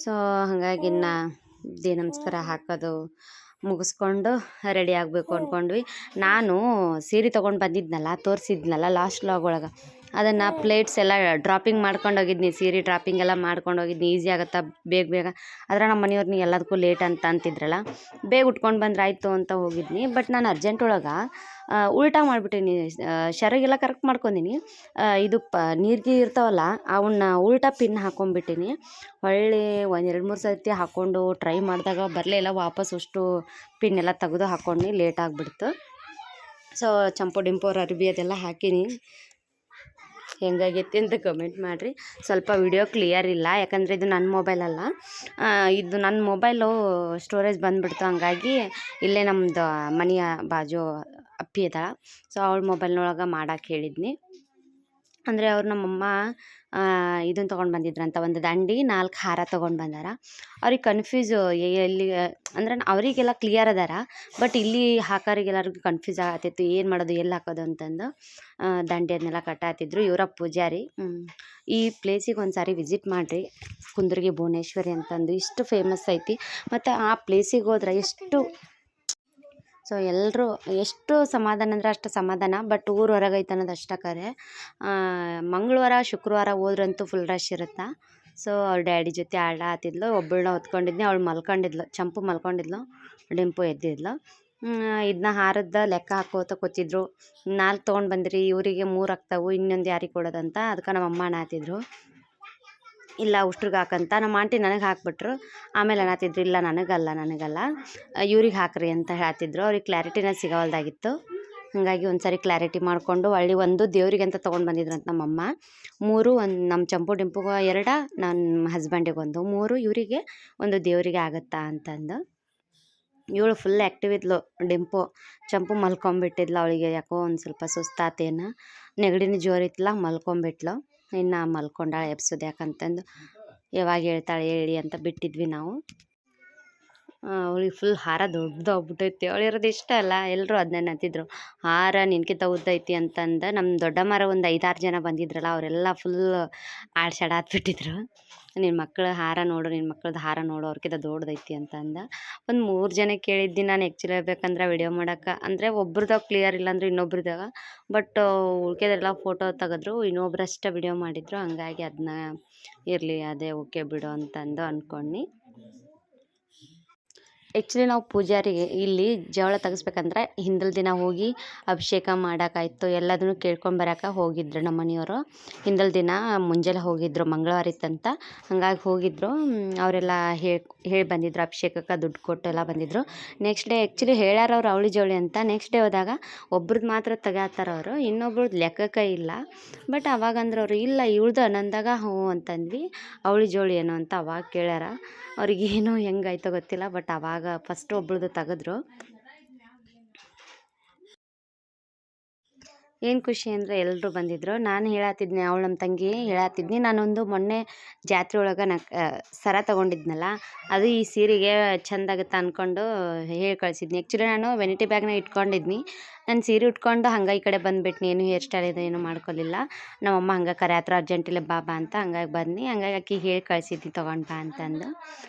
ಸೊ ಹಾಗಾಗಿ ನಮಸ್ಕಾರ ಹಾಕೋದು ಮುಗಿಸ್ಕೊಂಡು ರೆಡಿ ಆಗಬೇಕು ಅಂದ್ಕೊಂಡ್ವಿ. ನಾನು ಸೀರೆ ತೊಗೊಂಡು ಬಂದಿದ್ನಲ್ಲ, ತೋರಿಸಿದ್ನಲ್ಲ ಲಾಸ್ಟ್ ವ್ಲಾಗ್ ಒಳಗೆ, ಅದನ್ನು ಪ್ಲೇಟ್ಸ್ ಎಲ್ಲ ಡ್ರಾಪಿಂಗ್ ಮಾಡ್ಕೊಂಡು ಹೋಗಿದ್ನಿ, ಸೀರೆ ಡ್ರಾಪಿಂಗ್ ಎಲ್ಲ ಮಾಡ್ಕೊಂಡು ಹೋಗಿದ್ನಿ, ಈಸಿ ಆಗುತ್ತಾ ಬೇಗ ಬೇಗ. ಆದರೆ ನಮ್ಮ ಮನೆಯವ್ರನ್ನ ಎಲ್ಲದಕ್ಕೂ ಲೇಟ್ ಅಂತ ಅಂತಿದ್ರಲ್ಲ, ಬೇಗ ಉಟ್ಕೊಂಡು ಬಂದ್ರೆ ಆಯಿತು ಅಂತ ಹೋಗಿದ್ನಿ. ಬಟ್ ನಾನು ಅರ್ಜೆಂಟ್ ಒಳಗೆ ಉಲ್ಟಾ ಮಾಡಿಬಿಟ್ಟಿನಿ, ಸೆರಗೆಲ್ಲ ಕರೆಕ್ಟ್ ಮಾಡ್ಕೊಂಡೀನಿ, ಇದು ನೀರಿಗೆ ಇರ್ತಾವಲ್ಲ ಅವನ್ನ ಉಲ್ಟಾ ಪಿನ್ ಹಾಕೊಂಡ್ಬಿಟ್ಟಿನಿ. ಹೊಳ್ಳಿ ಒಂದು 2-3 ಸರ್ತಿ ಹಾಕ್ಕೊಂಡು ಟ್ರೈ ಮಾಡಿದಾಗ ಬರಲೇ ಇಲ್ಲ, ವಾಪಸ್ ಅಷ್ಟು ಪಿನ್ ಎಲ್ಲ ತೆಗೆದು ಹಾಕ್ಕೊಂಡು ಲೇಟ್ ಆಗಿಬಿಡ್ತು. ಸೊ ಚಂಪು ಡಿಂಪು ಅರ್ಬಿ ಅದೆಲ್ಲ ಹಾಕೀನಿ. ಹೆಂಗಾಗೈತಿ ಅಂತ ಕಮೆಂಟ್ ಮಾಡಿರಿ. ಸ್ವಲ್ಪ ವಿಡಿಯೋ ಕ್ಲಿಯರ್ ಇಲ್ಲ, ಯಾಕಂದರೆ ಇದು ನನ್ನ ಮೊಬೈಲ್ ಅಲ್ಲ, ಇದು ನನ್ನ ಮೊಬೈಲು ಸ್ಟೋರೇಜ್ ಬಂದುಬಿಡ್ತು. ಹಂಗಾಗಿ ಇಲ್ಲೇ ನಮ್ಮದು ಮನೆಯ ಬಾಜು ಅಪ್ಪಿ ಇದ್ದಾಳೆ, ಸೊ ಅವಳ ಮೊಬೈಲ್ನೊಳಗೆ ಮಾಡೋಕೆ ಹೇಳಿದ್ನಿ. ಅಂದರೆ ಅವ್ರು ನಮ್ಮಮ್ಮ ಇದನ್ನು ತೊಗೊಂಡು ಬಂದಿದ್ರಂತ, ಒಂದು ದಂಡಿ 4 ಹಾರ ತೊಗೊಂಡು ಬಂದಾರ. ಅವ್ರಿಗೆ ಕನ್ಫ್ಯೂಸು ಎಲ್ಲಿ ಅಂದ್ರೆ ಅವರಿಗೆಲ್ಲ ಕ್ಲಿಯರ್ ಅದಾರ, ಬಟ್ ಇಲ್ಲಿ ಹಾಕೋರಿಗೆಲ್ಲರಿಗೂ ಕನ್ಫ್ಯೂಸ್ ಆಗತ್ತಿತ್ತು, ಏನು ಮಾಡೋದು ಎಲ್ಲಿ ಹಾಕೋದು ಅಂತಂದು ದಂಡಿ ಅದನ್ನೆಲ್ಲ ಕಟ್ಟಾತಿದ್ರು. ಇವರ ಪೂಜಾರಿ. ಈ ಪ್ಲೇಸಿಗೆ ಒಂದು ಸಾರಿ ವಿಸಿಟ್ ಮಾಡಿರಿ, ಕುಂದರ್ಗಿ ಭುವನೇಶ್ವರಿ ಅಂತಂದು ಇಷ್ಟು ಫೇಮಸ್ ಐತಿ. ಮತ್ತು ಆ ಪ್ಲೇಸಿಗೆ ಹೋದ್ರೆ ಎಷ್ಟು ಸೊ ಎಲ್ಲರೂ ಎಷ್ಟು ಸಮಾಧಾನ ಅಂದ್ರೆ ಅಷ್ಟು ಸಮಾಧಾನ. ಬಟ್ ಊರು ಹೊರಗೈತೆ ಅನ್ನೋದು ಅಷ್ಟೇ ಕರೆ. ಮಂಗಳವಾರ ಶುಕ್ರವಾರ ಹೋದ್ರಂತೂ ಫುಲ್ ರಶ್ ಇರುತ್ತೆ. ಸೊ ಅವ್ರ ಡ್ಯಾಡಿ ಜೊತೆ ಆಡ ಆತಿದ್ಲು, ಒಬ್ಬಳನ್ನ ಹೊತ್ಕೊಂಡಿದ್ನಿ, ಅವಳು ಮಲ್ಕೊಂಡಿದ್ಲು, ಚಂಪು ಮಲ್ಕೊಂಡಿದ್ಲು, ಡಿಂಪು ಎದ್ದಿದ್ಲು. ಇದನ್ನ ಹಾರದ ಲೆಕ್ಕ ಹಾಕೋತ ಕೂತಿದ್ರು. 4 ತೊಗೊಂಡು ಬಂದ್ರಿ, ಇವರಿಗೆ 3 ಆಗ್ತಾವು, ಇನ್ನೊಂದು ಯಾರಿಗೆ ಕೊಡೋದಂತ. ಅದಕ್ಕೆ ನಮ್ಮ ಅಮ್ಮ ಅನ್ನತ್ತಿದ್ರು, ಇಲ್ಲ ಉಷ್ಟ್ರಿಗೆ ಹಾಕಂತ. ನಮ್ಮ ಆಂಟಿ ನನಗೆ ಹಾಕ್ಬಿಟ್ರು. ಆಮೇಲೆ ಅನ್ನತ್ತಿದ್ರು, ಇಲ್ಲ ನನಗಲ್ಲ ಇವ್ರಿಗೆ ಹಾಕ್ರಿ ಅಂತ ಹೇಳ್ತಿದ್ರು. ಅವ್ರಿಗೆ ಕ್ಲಾರಿಟಿನ ಸಿಗೋವಲ್ದಾಗಿತ್ತು. ಹಾಗಾಗಿ ಒಂದು ಸಾರಿ ಕ್ಲಾರಿಟಿ ಮಾಡಿಕೊಂಡು ಹೊಳ್ಳಿ ಒಂದು ದೇವ್ರಿಗೆ ಅಂತ ತೊಗೊಂಡು ಬಂದಿದ್ರಂತ ನಮ್ಮಮ್ಮ. 3 ಒಂದು ನಮ್ಮ ಚಂಪು ಡಿಂಪುಗೆ 2, ನನ್ನ ಹಸ್ಬೆಂಡಿಗೆ 1, 3 ಇವರಿಗೆ ಒಂದು ದೇವರಿಗೆ ಆಗುತ್ತಾ ಅಂತಂದು. ಇವಳು ಫುಲ್ ಆ್ಯಕ್ಟಿವ್ ಇದ್ಲು ಡಿಂಪು. ಚಂಪು ಮಲ್ಕೊಂಬಿಟ್ಟಿದ್ಲು, ಅವಳಿಗೆ ಯಾಕೋ ಒಂದು ಸ್ವಲ್ಪ ಸುಸ್ತಾತೇನು, ನೆಗಡಿನ ಜೋರಿತ್ತಲ್ಲ, ಮಲ್ಕೊಂಬಿಟ್ಲು. ಇನ್ನು ಮಲ್ಕೊಂಡಾಳೆ, ಎಬ್ಸೋದು ಯಾಕಂತಂದು ಯಾವಾಗ ಹೇಳ್ತಾಳೆ ಹೇಳಿ ಅಂತ ಬಿಟ್ಟಿದ್ವಿ ನಾವು. ಅವಳಿಗೆ ಫುಲ್ ಹಾರ ದೊಡ್ಡದಾಗ್ಬಿಟ್ಟೈತಿ, ಅವಳಿರೋದು ಇಷ್ಟ ಅಲ್ಲ, ಎಲ್ಲರೂ ಅದನ್ನೇ ಅಂತಿದ್ರು, ಹಾರ ನಿನ್ಕಿಂತ ಉದ್ದೈತಿ ಅಂತಂದು. ನಮ್ಮ ದೊಡ್ಡಮ್ಮರ ಒಂದು 5-6 ಜನ ಬಂದಿದ್ರಲ್ಲ, ಅವರೆಲ್ಲ ಫುಲ್ ಆಡ್ಸಾಡಾತ್ಬಿಟ್ಟಿದ್ರು, ನಿನ್ನ ಮಕ್ಕಳ ಹಾರ ನೋಡು, ನಿನ್ನ ಮಕ್ಕಳದ್ದು ಹಾರ ನೋಡು, ಅವ್ರಿಗಿಂತ ದೊಡ್ಡದೈತಿ ಅಂತಂದು. ಒಂದು 3 ಜನಕ್ಕೆ ಕೇಳಿದ್ದೀನಿ ನಾನು ಆ್ಯಕ್ಚುಲಿ ಹೇಳ್ಬೇಕಂದ್ರೆ ವಿಡಿಯೋ ಮಾಡೋಕೆ. ಅಂದರೆ ಒಬ್ರದಾಗ ಕ್ಲಿಯರ್ ಇಲ್ಲ ಅಂದ್ರೆ ಇನ್ನೊಬ್ರದಾಗ, ಬಟ್ ಉಳ್ಕೆದೆಲ್ಲ ಫೋಟೋ ತೆಗೆದ್ರು, ಇನ್ನೊಬ್ರಷ್ಟೇ ವಿಡಿಯೋ ಮಾಡಿದ್ರು. ಹಂಗಾಗಿ ಅದನ್ನ ಇರಲಿ ಅದೇ ಓಕೆ ಬಿಡು ಅಂತಂದು ಅಂದ್ಕೊಂಡು. ಆ್ಯಕ್ಚುಲಿ ನಾವು ಪೂಜಾರಿಗೆ ಇಲ್ಲಿ ಜವಳ ತೆಗಿಸ್ಬೇಕಂದ್ರೆ ಹಿಂದಿನ ದಿನ ಹೋಗಿ ಅಭಿಷೇಕ ಮಾಡೋಕ್ಕಾಯ್ತು, ಎಲ್ಲದನ್ನು ಕೇಳ್ಕೊಂಬರಕ್ಕೆ ಹೋಗಿದ್ರು ನಮ್ಮ ಮನೆಯವರು. ಹಿಂದಿನ ದಿನ ಮುಂಜಾನೆ ಹೋಗಿದ್ದರು, ಮಂಗಳವಾರ ಇತ್ತಂತ. ಹಂಗಾಗಿ ಹೋಗಿದ್ದರು, ಅವರೆಲ್ಲ ಹೇಳಿ ಬಂದಿದ್ರು, ಅಭಿಷೇಕಕ್ಕೆ ದುಡ್ಡು ಕೊಟ್ಟು ಎಲ್ಲ ಬಂದಿದ್ದರು. ನೆಕ್ಸ್ಟ್ ಡೇ ಆ್ಯಕ್ಚುಲಿ ಹೇಳ್ಯಾರ ಅವ್ರು ಅವಳಿ ಜವಳಿ ಅಂತ. ನೆಕ್ಸ್ಟ್ ಡೇ ಹೋದಾಗ ಒಬ್ರದ್ದು ಮಾತ್ರ ತೆಗ್ಯಾತ್ತಾರ ಅವರು, ಇನ್ನೊಬ್ರದ್ದು ಲೆಕ್ಕಕ್ಕೆ ಇಲ್ಲ. ಬಟ್ ಅವಾಗಂದ್ರೆ ಅವರು ಇಲ್ಲ ಇವಳ್ದು ಅನ್ನಂದಾಗ ಹ್ಞೂ ಅಂತಂದ್ವಿ. ಅವಳಿ ಜೋಳಿ ಏನೋ ಅಂತ ಅವಾಗ ಕೇಳ್ಯಾರ. ಅವ್ರಿಗೇನೋ ಹೆಂಗಾಯ್ತೋ ಗೊತ್ತಿಲ್ಲ, ಬಟ್ ಅವಾಗ ಫಸ್ಟ್ ಒಬ್ಳದು ತೆಗೆದ್ರು. ಏನು ಖುಷಿ ಅಂದರೆ ಎಲ್ಲರೂ ಬಂದಿದ್ದರು. ನಾನು ಹೇಳತ್ತಿದ್ನಿ, ಅವಳು ನಮ್ಮ ತಂಗಿ ಹೇಳತ್ತಿದ್ನಿ, ನಾನೊಂದು ಮೊನ್ನೆ ಜಾತ್ರೆ ಒಳಗೆ ಸರ ತೊಗೊಂಡಿದ್ನಲ್ಲ, ಅದು ಈ ಸೀರೆಗೆ ಚೆಂದಾಗುತ್ತೆ ಅಂದ್ಕೊಂಡು ಹೇಳಿ ಕಳಿಸಿದ್ನಿ. ಆ್ಯಕ್ಚುಲಿ ನಾನು ವೆನಿಟಿ ಬ್ಯಾಗ್ನಾಗ ಇಟ್ಕೊಂಡಿದ್ನಿ. ನಾನು ಸೀರೆ ಉಟ್ಕೊಂಡು ಹಂಗೆ ಈ ಕಡೆ ಬಂದುಬಿಟ್ನಿ, ಏನು ಹೇರ್ ಸ್ಟೈಲ್ ಇದೆ ಏನೂ ಮಾಡ್ಕೊಲಿಲ್ಲ. ನಮ್ಮಮ್ಮ ಹಂಗೆ ಕರೆಯತ್ರ ಅರ್ಜೆಂಟಿಲ್ಲ ಬಾಬಾ ಅಂತ, ಹಂಗಾಗಿ ಬನ್ನಿ, ಹಂಗಾಗಿ ಆಕಿ ಹೇಳಿ ಕಳಿಸಿದ್ನಿ ತೊಗೊಂಡು ಬಾ ಅಂತಂದು.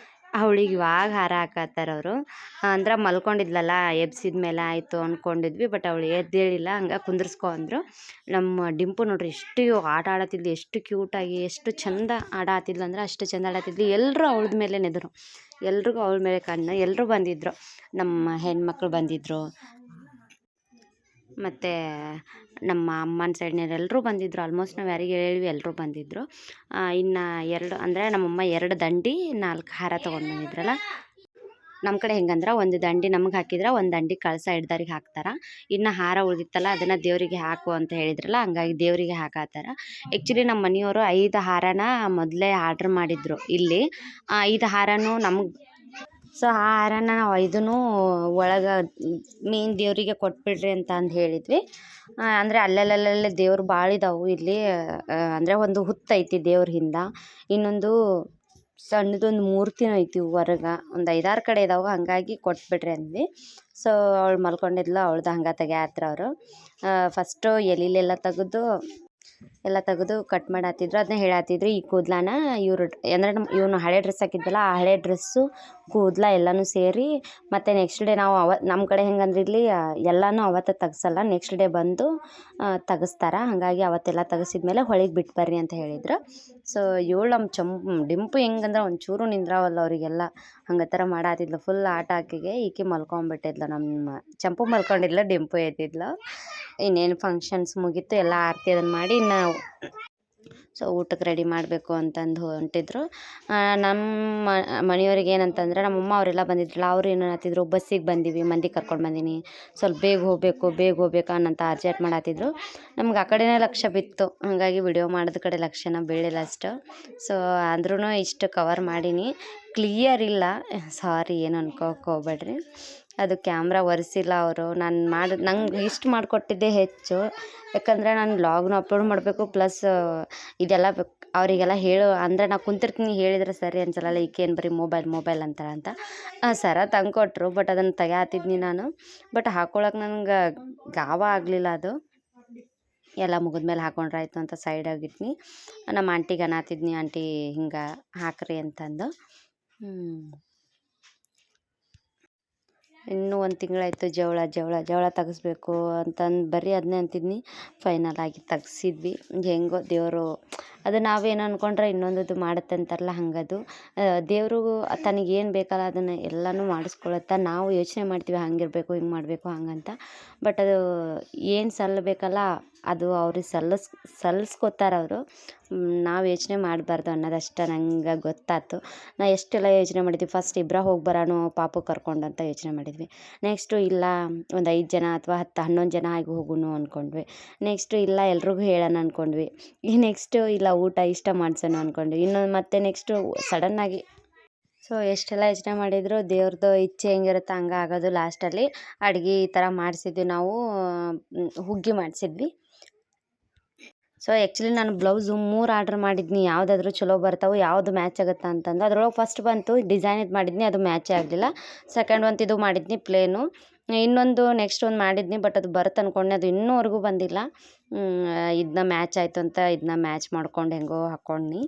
ಅವಳಿಗೆ ಇವಾಗ ಹಾರ ಹಾಕತ್ತಾರ ಅವರು. ಅಂದ್ರೆ ಮಲ್ಕೊಂಡಿದ್ಲಲ್ಲ, ಎಬ್ಸಿದ ಮೇಲೆ ಆಯಿತು ಅಂದ್ಕೊಂಡಿದ್ವಿ, ಬಟ್ ಅವಳು ಎದ್ದೇಳಿಲ್ಲ, ಹಂಗೆ ಕುಂದ್ರಿಸ್ಕೊ ಅಂದರು. ನಮ್ಮ ಡಿಂಪು ನೋಡ್ರಿ ಎಷ್ಟು ಆಟ ಆಡತ್ತಿದ್ಲು, ಎಷ್ಟು ಕ್ಯೂಟಾಗಿ, ಎಷ್ಟು ಚಂದ ಆಟ ಆಡ್ತಿದ್ಲು ಅಂದ್ರೆ ಅಷ್ಟು ಚಂದ ಆಡತ್ತಿದ್ಲು. ಎಲ್ಲರೂ ಅವಳದ ಮೇಲೆ ನೆದರು, ಎಲ್ರಿಗೂ ಅವಳ ಮೇಲೆ ಕಣ್ಣು. ಎಲ್ಲರೂ ಬಂದಿದ್ದರು, ನಮ್ಮ ಹೆಣ್ಮಕ್ಳು ಬಂದಿದ್ದರು, ಮತ್ತು ನಮ್ಮ ಅಮ್ಮನ ಸೈಡ್ನವ್ರೆಲ್ಲರೂ ಬಂದಿದ್ದರು. ಆಲ್ಮೋಸ್ಟ್ ನಾವು ಯಾರಿಗೆ ಹೇಳಿವಿ ಎಲ್ಲರೂ ಬಂದಿದ್ದರು. ಇನ್ನು 2 ಅಂದರೆ ನಮ್ಮಮ್ಮ 2 ದಂಡಿ 4 ಹಾರ ತೊಗೊಂಡು ಬಂದಿದ್ರಲ್ಲ. ನಮ್ಮ ಕಡೆ ಹೆಂಗಂದ್ರೆ ಒಂದು ದಂಡಿ ನಮಗೆ ಹಾಕಿದ್ರೆ ಒಂದು ದಂಡಿ ಕಳಸ ಹಿಡ್ದವ್ರಿಗೆ ಹಾಕ್ತಾರೆ. ಇನ್ನು ಹಾರ ಉಳಿದಿತ್ತಲ್ಲ ಅದನ್ನು ದೇವರಿಗೆ ಹಾಕು ಅಂತ ಹೇಳಿದ್ರಲ್ಲ, ಹಂಗಾಗಿ ದೇವರಿಗೆ ಹಾಕತ್ತಾರ. ಆ್ಯಕ್ಚುಲಿ ನಮ್ಮ ಮನೆಯವರು 5 ಹಾರನ ಮೊದಲೇ ಆರ್ಡ್ರ್ ಮಾಡಿದ್ರು ಇಲ್ಲಿ. 5 ಹಾರನೂ ನಮಗೆ, ಸೊ ಆ ಹಾರನ ನಾವು 5ನೂ ಒಳಗೆ ಮೇನ್ ದೇವರಿಗೆ ಕೊಟ್ಬಿಡ್ರಿ ಅಂತ ಅಂದು ಹೇಳಿದ್ವಿ. ಅಂದರೆ ಅಲ್ಲಲ್ಲೇ ದೇವ್ರು ಭಾಳ ಇದಾವೆ ಇಲ್ಲಿ. ಅಂದರೆ ಒಂದು ಹುತ್ತೈತಿ ದೇವ್ರ ಹಿಂದೆ, ಇನ್ನೊಂದು ಸಣ್ಣದೊಂದು ಮೂರ್ತಿನೂ ಐತಿ ಹೊರಗೆ, ಒಂದು 5-6 ಕಡೆ ಇದಾವೆ. ಹಂಗಾಗಿ ಕೊಟ್ಬಿಡ್ರಿ ಅಂದ್ವಿ. ಸೊ ಅವಳು ಮಲ್ಕೊಂಡಿದ್ಲು, ಅವಳ್ದು ಹಂಗೆ ತೆಗ್ಯಾತ್ರ ಅವರು. ಫಸ್ಟು ಎಲೆಲೆಲ್ಲ ತೆಗೆದು ಎಲ್ಲ ತೆಗೆದು ಕಟ್ ಮಾಡತ್ತಿದ್ರು. ಅದನ್ನ ಹೇಳತ್ತಿದ್ರು ಈ ಕೂದಲನ ಇವರು ಅಂದರೆ ಇವನು ಹಳೆ ಡ್ರೆಸ್ ಹಾಕಿದ್ವಲ್ಲ ಆ ಹಳೆ ಡ್ರೆಸ್ಸು ಕೂದಲ ಎಲ್ಲನೂ ಸೇರಿ ಮತ್ತು ನೆಕ್ಸ್ಟ್ ಡೇ ನಾವು ನಮ್ಮ ಕಡೆ ಹೆಂಗಂದ್ರೆ ಇಲ್ಲಿ ಎಲ್ಲನೂ ಅವತ್ತು ತೆಗ್ಸಲ್ಲ, ನೆಕ್ಸ್ಟ್ ಡೇ ಬಂದು ತೆಗೆಸ್ತಾರೆ. ಹಾಗಾಗಿ ಅವತ್ತೆಲ್ಲ ತೆಗೆಸಿದ್ಮೇಲೆ ಹೊಳಿಗೆ ಬಿಟ್ಟು ಬರ್ರಿ ಅಂತ ಹೇಳಿದ್ರು. ಸೊ ಇವಳು ನಮ್ಮ ಡಿಂಪು ಹೆಂಗಂದ್ರೆ ಒಂಚೂರು ನಿಂದ್ರಾವಲ್ಲ ಅವರಿಗೆಲ್ಲ ಹಂಗೆ ಥರ ಮಾಡತ್ತಿದ್ಲು. ಫುಲ್ ಆಟ ಆಕೆಗೆ ಈಕೆ ಮಲ್ಕೊಂಬಿಟ್ಟಿದ್ಲು. ನಮ್ಮ ಚಂಪು ಮಲ್ಕೊಂಡಿದ್ಲು, ಡಿಂಪು ಎದ್ದಿದ್ಲು. ಇನ್ನೇನು ಫಂಕ್ಷನ್ಸ್ ಮುಗೀತು, ಎಲ್ಲ ಆರತಿ ಅದನ್ನು ಮಾಡಿ ಇನ್ನು ಸೊ ಊಟಕ್ಕೆ ರೆಡಿ ಮಾಡಬೇಕು ಅಂತಂದು ಹೊಂಟಿದ್ರು. ನಮ್ಮ ಮನೆಯವ್ರಿಗೆ ಏನಂತಂದ್ರೆ ನಮ್ಮಮ್ಮ ಅವರೆಲ್ಲ ಬಂದಿದ್ರಲ್ಲ, ಅವ್ರು ಏನು ಅನ್ನತ್ತಿದ್ರು, ಬಸ್ಸಿಗೆ ಬಂದೀವಿ, ಮಂದಿ ಕರ್ಕೊಂಡು ಬಂದೀನಿ, ಸ್ವಲ್ಪ ಬೇಗ ಹೋಗ್ಬೇಕು ಅನ್ನಂತ ಅರ್ಜೆಂಟ್ ಮಾಡತ್ತಿದ್ರು. ನಮ್ಗೆ ಆ ಕಡೆನೇ ಲಕ್ಷ್ಯ ಬಿತ್ತು, ಹಾಗಾಗಿ ವಿಡಿಯೋ ಮಾಡಿದ ಕಡೆ ಲಕ್ಷ್ಯನ ಬೀಳಿಲ್ಲ ಅಷ್ಟು. ಸೊ ಅಂದ್ರೂ ಇಷ್ಟು ಕವರ್ ಮಾಡೀನಿ. ಕ್ಲಿಯರ್ ಇಲ್ಲ, ಸಾರಿ, ಏನು ಅನ್ಕೋಕೆ ಹೋಗ್ಬೇಡ್ರಿ. ಅದು ಕ್ಯಾಮ್ರಾ ಒರೆಸಿಲ್ಲ ಅವರು. ನಂಗೆ ಇಷ್ಟು ಮಾಡಿಕೊಟ್ಟಿದ್ದೆ ಹೆಚ್ಚು, ಯಾಕಂದರೆ ನಾನು ವ್ಲಾಗ್ನು ಅಪ್ಲೋಡ್ ಮಾಡಬೇಕು, ಪ್ಲಸ್ ಇದೆಲ್ಲ ಅವರಿಗೆಲ್ಲ ಅಂದರೆ ನಾವು ಕುಂತಿರ್ತೀನಿ ಹೇಳಿದರೆ ಸರಿ ಅನ್ಸಲ್ಲ, ಈಕೇನು ಬರೀ ಮೊಬೈಲ್ ಅಂತಾರೆ ಅಂತ ಸರ ತಂದ್ಕೊಟ್ರು. ಬಟ್ ಅದನ್ನು ತೆಗ್ಯಾತಿದ್ನಿ ನಾನು. ಬಟ್ ಹಾಕೊಳಕ್ಕೆ ನನಗೆ ಗಾವ ಆಗಲಿಲ್ಲ. ಅದು ಎಲ್ಲ ಮುಗಿದ್ಮೇಲೆ ಹಾಕೊಂಡ್ರಾಯ್ತು ಅಂತ ಸೈಡಾಗಿಟ್ನಿ. ನಮ್ಮ ಆಂಟಿಗೆ ಅನ್ನತ್ತಿದ್ನಿ, ಆಂಟಿ ಹಿಂಗೆ ಹಾಕ್ರಿ ಅಂತಂದು. ಇನ್ನೂ 1 ತಿಂಗಳಾಯಿತು ಜವಳ ತೆಗೆಸ್ಬೇಕು ಅಂತಂದು ಬರೀ ಅದನ್ನೇ ಅಂತಿದ್ನಿ. ಫೈನಲ್ ಆಗಿ ತೆಗ್ಸಿದ್ವಿ. ಹೆಂಗೋ ದೇವರು ಅದು ನಾವೇನು ಅಂದ್ಕೊಂಡ್ರೆ ಇನ್ನೊಂದು ಮಾಡುತ್ತೆ ಅಂತಾರಲ್ಲ, ಹಂಗದು ದೇವರು ತನಗೇನು ಬೇಕಲ್ಲ ಅದನ್ನು ಎಲ್ಲನೂ ಮಾಡಿಸ್ಕೊಳತ್ತ. ನಾವು ಯೋಚನೆ ಮಾಡ್ತೀವಿ ಹಂಗಿರಬೇಕು, ಹಿಂಗೆ ಮಾಡಬೇಕು ಹಂಗಂತ. ಬಟ್ ಅದು ಏನು ಸಲ್ಲಬೇಕಲ್ಲ ಅದು ಅವ್ರಿಗೆ ಸಲ್ಲಿಸ್ಕೊತಾರೆ ಅವರು. ನಾವು ಯೋಚನೆ ಮಾಡಬಾರ್ದು ಅನ್ನೋದಷ್ಟೇ ನಂಗೆ ಗೊತ್ತಾಯ್ತು. ಎಷ್ಟೆಲ್ಲ ಯೋಚನೆ ಮಾಡಿದ್ವಿ. ಫಸ್ಟ್ ಇಬ್ಬರ ಹೋಗಿ ಬರೋಣ ಪಾಪು ಕರ್ಕೊಂಡು ಅಂತ ಯೋಚನೆ ಮಾಡಿದ್ವಿ. ನೆಕ್ಸ್ಟು ಇಲ್ಲ ಒಂದು 5 ಜನ ಅಥವಾ 10-11 ಜನ ಆಗಿ ಹೋಗೋಣ ಅಂದ್ಕೊಂಡ್ವಿ. ನೆಕ್ಸ್ಟು ಇಲ್ಲ ಎಲ್ರಿಗೂ ಹೇಳೋಣ ಅಂದ್ಕೊಂಡ್ವಿ. ನೆಕ್ಸ್ಟು ಇಲ್ಲ ಊಟ ಇಷ್ಟ ಮಾಡ್ಸೋಣ ಅಂದ್ಕೊಂಡ್ವಿ. ಇನ್ನೊಂದು ಮತ್ತೆ ನೆಕ್ಸ್ಟು ಸಡನ್ನಾಗಿ ಸೊ ಎಷ್ಟೆಲ್ಲ ಯೋಚನೆ ಮಾಡಿದ್ರು ದೇವ್ರದ್ದು ಇಚ್ಛೆ ಹೆಂಗಿರುತ್ತೆ ಹಂಗೆ ಆಗೋದು. ಲಾಸ್ಟಲ್ಲಿ ಅಡುಗೆ ಈ ಥರ ಮಾಡಿಸಿದ್ವಿ ನಾವು, ಹುಗ್ಗಿ ಮಾಡಿಸಿದ್ವಿ. ಸೊ ಆ್ಯಕ್ಚುಲಿ ನಾನು ಬ್ಲೌಸು 3 ಆರ್ಡ್ರ್ ಮಾಡಿದ್ನಿ, ಯಾವುದಾದ್ರೂ ಚಲೋ ಬರ್ತಾವೆ, ಯಾವುದು ಮ್ಯಾಚ್ ಆಗುತ್ತೆ ಅಂತಂದು. ಅದ್ರೊಳಗೆ ಫಸ್ಟ್ ಬಂತು ಡಿಸೈನ್ ಇದು ಮಾಡಿದ್ನಿ, ಅದು ಮ್ಯಾಚೇ ಆಗಲಿಲ್ಲ. ಸೆಕೆಂಡ್ ಒಂದು ಇದು ಮಾಡಿದ್ನಿ ಪ್ಲೇನು. ಇನ್ನೊಂದು ನೆಕ್ಸ್ಟ್ ಒಂದು ಮಾಡಿದ್ನಿ, ಬಟ್ ಅದು ಬರುತ್ತೆ ಅಂದ್ಕೊಂಡೆ, ಅದು ಇನ್ನೂವರೆಗೂ ಬಂದಿಲ್ಲ. ಇದನ್ನ ಮ್ಯಾಚ್ ಆಯಿತು ಅಂತ ಇದನ್ನ ಮ್ಯಾಚ್ ಮಾಡ್ಕೊಂಡು ಹೆಂಗೋ ಹಾಕ್ಕೊಂಡ್ನಿ.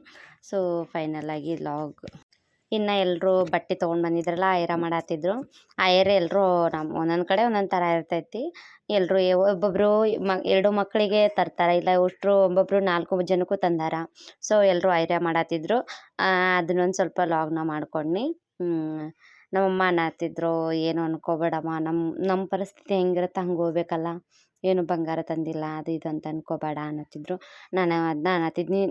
ಸೊ ಫೈನಲಾಗಿ ಲಾಗ್ ಇನ್ನು ಎಲ್ಲರೂ ಬಟ್ಟೆ ತೊಗೊಂಡು ಬಂದಿದ್ರಲ್ಲ, ಆಯರ ಮಾಡತ್ತಿದ್ರು. ಆಯರ ಎಲ್ಲರೂ ನಮ್ಮ ಒಂದೊಂದು ಕಡೆ ಒಂದೊಂದು ಥರ ಇರ್ತೈತಿ. ಎಲ್ಲರೂ ಒಬ್ಬೊಬ್ಬರು 2 ಮಕ್ಕಳಿಗೆ ತರ್ತಾರೆ, ಇಲ್ಲ ಒಬ್ಬೊಬ್ಬರು 4 ಜನಕ್ಕೂ ತಂದಾರ. ಸೊ ಎಲ್ಲರೂ ಆಯರ ಮಾಡತ್ತಿದ್ರು. ಅದನ್ನೊಂದು ಸ್ವಲ್ಪ ಲಾಗ್ನ ಮಾಡ್ಕೊಂಡ್ನಿ. ನಮ್ಮಮ್ಮ ಅನ್ನತ್ತಿದ್ರು, ಏನು ಅನ್ಕೋಬೇಡಮ್ಮ, ನಮ್ಮ ಪರಿಸ್ಥಿತಿ ಹೆಂಗಿರುತ್ತೆ ಹಂಗೆ ಹೋಗ್ಬೇಕಲ್ಲ, ಏನು ಬಂಗಾರ ತಂದಿಲ್ಲ ಅದು ಇದು ಅಂತ ಅನ್ಕೋಬೇಡ ಅನ್ನತ್ತಿದ್ರು. ನಾನು ಅದನ್ನ ಅನ್ನತ್ತಿದ್ನಿ,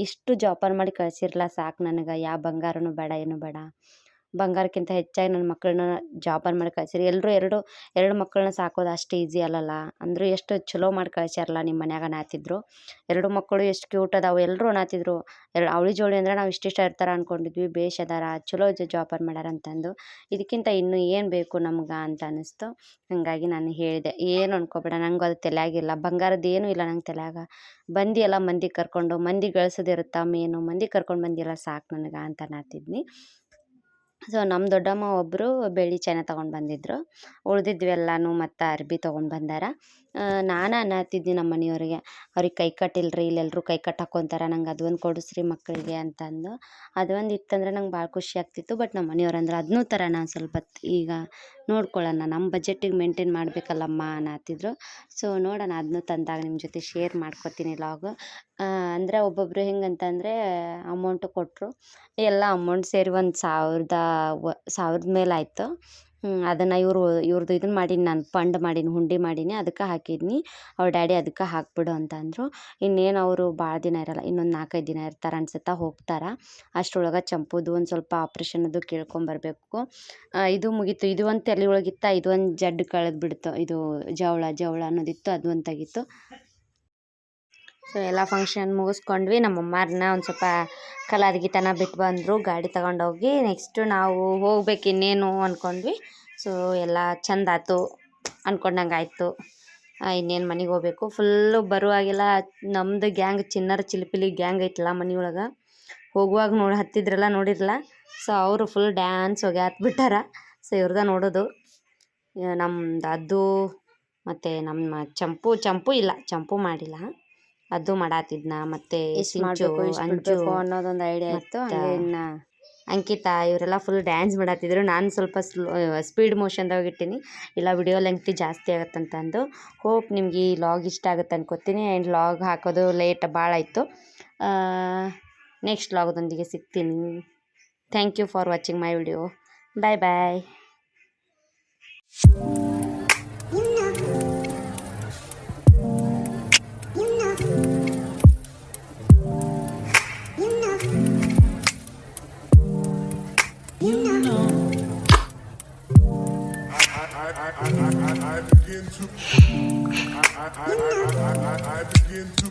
ಇಷ್ಟು ಜೋಪಾನ ಮಾಡಿ ಕಳಿಸಿರಲ್ಲ ಸಾಕು ನನಗೆ, ಯಾವ ಬಂಗಾರನೂ ಬೇಡ, ಏನು ಬೇಡ. ಬಂಗಾರಕ್ಕಿಂತ ಹೆಚ್ಚಾಗಿ ನನ್ನ ಮಕ್ಕಳನ್ನ ಜೋಪಾನ ಮಾಡಿ ಕಳಿಸಿರಿ. ಎಲ್ಲರೂ ಎರಡು ಮಕ್ಕಳನ್ನ ಸಾಕೋದು ಅಷ್ಟು ಈಸಿ ಅಲ್ಲಲ್ಲ. ಅಂದರೂ ಎಷ್ಟು ಚಲೋ ಮಾಡಿ ಕಳಿಸ್ಯಾರಲ್ಲ ನಿಮ್ಮ ಮನ್ಯಾಗ ಅನ್ನತ್ತಿದ್ರು. 2 ಮಕ್ಕಳು ಎಷ್ಟು ಕ್ಯೂಟ್ ಅದಾವೆ ಎಲ್ಲರೂ ಅನ್ನತ್ತಿದ್ರು. ಅವಳಿ ಜೋಳಿ ಅಂದ್ರೆ ನಾವು ಇಷ್ಟಿಷ್ಟ ಇರ್ತಾರೆ ಅಂದ್ಕೊಂಡಿದ್ವಿ, ಬೇಷ್ ಅದಾರ, ಚಲೋ ಜೋಪಾನ ಮಾಡ್ಯಾರ ಅಂತಂದು. ಇದಕ್ಕಿಂತ ಇನ್ನೂ ಏನು ಬೇಕು ನಮ್ಗೆ ಅಂತ ಅನ್ನಿಸ್ತು. ಹಾಗಾಗಿ ನಾನು ಹೇಳಿದೆ, ಏನು ಅನ್ಕೋಬೇಡ, ನಂಗೆ ಅದು ತಲೆಯಾಗಿಲ್ಲ, ಬಂಗಾರದ್ದು ಏನೂ ಇಲ್ಲ ನಂಗೆ ತಲೆಯಾಗ. ಬಂದಿಯಲ್ಲ ಮಂದಿ ಕರ್ಕೊಂಡು, ಮಂದಿ ಗಳಿಸೋದಿರುತ್ತಾ ಮೇನು, ಮಂದಿ ಕರ್ಕೊಂಡು ಬಂದಿಲ್ಲ ಸಾಕು ನನಗೆ ಅಂತ ಅನ್ನತ್ತಿದ್ನಿ. ಸೊ ನಮ್ಮ ದೊಡ್ಡಮ್ಮ ಒಬ್ಬರು ಬೆಳ್ಳಿ ಚೈನ ತೊಗೊಂಡು ಬಂದಿದ್ದರು. ಉಳಿದಿದ್ವೆಲ್ಲನೂ ಮತ್ತು ಅರ್ಬಿ ತೊಗೊಂಡು ಬಂದಾರ. ನಾನು ಅನ್ನತ್ತಿದ್ನಿ ನಮ್ಮ ಮನೆಯವ್ರಿಗೆ, ಅವ್ರಿಗೆ ಕೈ ಕಟ್ಟಿಲ್ರಿ, ಇಲ್ಲೆಲ್ಲರೂ ಕೈ ಕಟ್ಟು ಹಾಕ್ಕೊಂತಾರೆ, ನಂಗೆ ಅದೊಂದು ಕೊಡಿಸ್ರಿ ಮಕ್ಕಳಿಗೆ ಅಂತಂದು. ಅದೊಂದು ಇತ್ತಂದ್ರೆ ನಂಗೆ ಭಾಳ ಖುಷಿ ಆಗ್ತಿತ್ತು. ಬಟ್ ನಮ್ಮ ಮನೆಯವ್ರು ಅಂದ್ರೆ ಅದನ್ನೂ ತರೋಣ ಸ್ವಲ್ಪ ಈಗ ನೋಡ್ಕೊಳ್ಳೋಣ, ನಮ್ಮ ಬಜೆಟಿಗೆ ಮೇಂಟೈನ್ ಮಾಡಬೇಕಲ್ಲಮ್ಮ ಅನ್ನತ್ತಿದ್ರು. ಸೊ ನೋಡೋಣ, ಅದನ್ನೂ ತಂದಾಗ ನಿಮ್ಮ ಜೊತೆ ಶೇರ್ ಮಾಡ್ಕೊತೀನಿ ಲಾಗ್. ಅಂದರೆ ಒಬ್ಬೊಬ್ಬರು ಹೆಂಗಂತಂದರೆ ಅಮೌಂಟು ಕೊಟ್ಟರು, ಎಲ್ಲ ಅಮೌಂಟ್ ಸೇರಿ ಒಂದು 1000 ಮೇಲೆ ಆಯಿತು. ಅದನ್ನು ಇವ್ರದ್ದು ಇದನ್ನು ಮಾಡೀನಿ, ನಾನು ಫಂಡ್ ಮಾಡೀನಿ, ಹುಂಡಿ ಮಾಡೀನಿ, ಅದಕ್ಕೆ ಹಾಕಿದ್ನಿ. ಅವ್ರ ಡ್ಯಾಡಿ ಅದಕ್ಕೆ ಹಾಕ್ಬಿಡು ಅಂತ ಅಂದರು. ಇನ್ನೇನು ಅವರು ಭಾಳ ದಿನ ಇರಲ್ಲ, ಇನ್ನೊಂದು 4-5 ದಿನ ಇರ್ತಾರೆ ಅನ್ಸುತ್ತಾ, ಹೋಗ್ತಾರೆ. ಅಷ್ಟರೊಳಗೆ ಚಂಪುದು ಒಂದು ಸ್ವಲ್ಪ ಆಪ್ರೇಷನದು ಕೇಳ್ಕೊಂಬರ್ಬೇಕು. ಇದು ಮುಗೀತು, ಇದು ಒಂದು ತಲೆ ಒಳಗಿತ್ತು, ಇದು ಒಂದು ಜಡ್ಡು ಕಳೆದು ಬಿಡ್ತು, ಇದು ಜವಳ ಅನ್ನೋದಿತ್ತು, ಅದು ಒಂದು ತೆಗಿತು. ಸೊ ಎಲ್ಲ ಫಂಕ್ಷನ್ ಮುಗಿಸ್ಕೊಂಡ್ವಿ. ನಮ್ಮಮ್ಮಾರನ್ನ ಒಂದು ಸ್ವಲ್ಪ ಕಲಾದಗಿತನ ಬಿಟ್ಟು ಬಂದರು, ಗಾಡಿ ತಗೊಂಡೋಗಿ. ನೆಕ್ಸ್ಟು ನಾವು ಹೋಗ್ಬೇಕು ಇನ್ನೇನು ಅಂದ್ಕೊಂಡ್ವಿ. ಸೊ ಎಲ್ಲ ಚಂದ ಆಯ್ತು, ಅಂದ್ಕೊಂಡಂಗೆ ಆಯಿತು. ಇನ್ನೇನು ಮನೆಗೆ ಹೋಗ್ಬೇಕು. ಫುಲ್ಲು ಬರುವಾಗೆಲ್ಲ ನಮ್ಮದು ಗ್ಯಾಂಗ್, ಚಿನ್ನರ ಚಿಲಿಪಿಲಿ ಗ್ಯಾಂಗ್ ಐತಲ್ಲ ಮನೆಯೊಳಗೆ, ಹೋಗುವಾಗ ಹತ್ತಿದ್ರಲ್ಲ ನೋಡಿರಲ್ಲ. ಸೊ ಅವರು ಫುಲ್ ಡ್ಯಾನ್ಸ್ ಹೋಗ್ಯಾತ್ಬಿಟ್ಟಾರ. ಸೊ ಇವ್ರದ ನೋಡೋದು ನಮ್ಮದು ಅದು ಮತ್ತು ನಮ್ಮ ಚಂಪು ಇಲ್ಲ, ಚಂಪು ಮಾಡಿಲ್ಲ. ಅದು ಮಾಡಾತಿದ್ನ. ಮತ್ತು ಎಷ್ಟು ಮಾಡಬೇಕು ಎಷ್ಟು ಬಿಡಬೇಕು ಅನ್ನೋದೊಂದು ಐಡಿಯಾ ಇತ್ತು. ಹಂಗೆ ಇನ್ನು ಅಂಕಿತಾ ಇವರೆಲ್ಲ ಫುಲ್ ಡ್ಯಾನ್ಸ್ ಮಾಡತ್ತಿದ್ರು. ನಾನು ಸ್ವಲ್ಪ ಸ್ಪೀಡ್ ಮೋಷನ್ದಾಗ ಇಟ್ಟೀನಿ, ಇಲ್ಲ ವಿಡಿಯೋ ಲೆಂಗ್ತಿ ಜಾಸ್ತಿ ಆಗುತ್ತಂತಂದು. ಹೋಪ್ ನಿಮ್ಗೆ ಈ ಲಾಗ್ ಇಷ್ಟ ಆಗುತ್ತೆ ಅನ್ಕೋತೀನಿ. ಆ್ಯಂಡ್ ಲಾಗ್ ಹಾಕೋದು ಲೇಟ್ ಭಾಳ ಆಯಿತು. ನೆಕ್ಸ್ಟ್ ಲಾಗ್ದೊಂದಿಗೆ ಸಿಗ್ತೀನಿ. Thank you for watching my video. Bye bye. I begin to